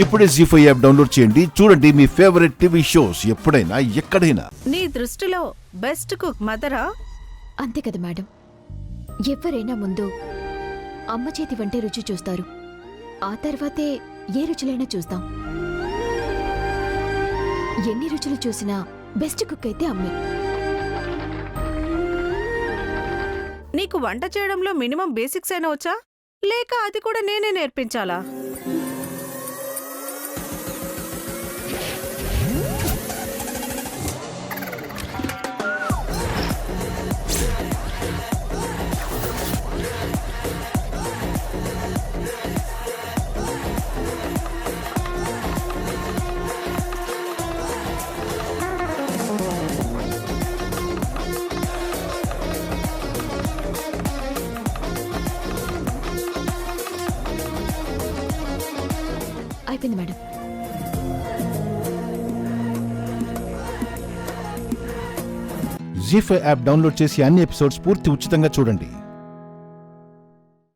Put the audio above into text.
ఇప్పుడే జీ5 app download చేయండి. చూడండి మీ ఫేవరెట్ టీవీ షోస్ ఎప్పుడైనా ఎక్కడైనా. నీ దృష్టిలో బెస్ట్ కుక్ మదరా? అంతే కదా మేడం. ఎవరైనా ముందు అమ్మ చేతి వంటే రుచి చూస్తారు, ఆ తర్వాతే ఏ రుచులైనా చూస్తాం. ఎన్ని రుచులు చూసినా బెస్ట్ కుక్ అయితే అమ్మే. నీకు వంట చేయడంలో మినిమం బేసిక్స్ అయినా వచ్చా, లేక అది కూడా నేనే నేర్పించాలా? అయిపోయింది మేడం. జీ5 యాప్ డౌన్లోడ్ చేసి అన్ని ఎపిసోడ్స్ పూర్తి ఉచితంగా చూడండి.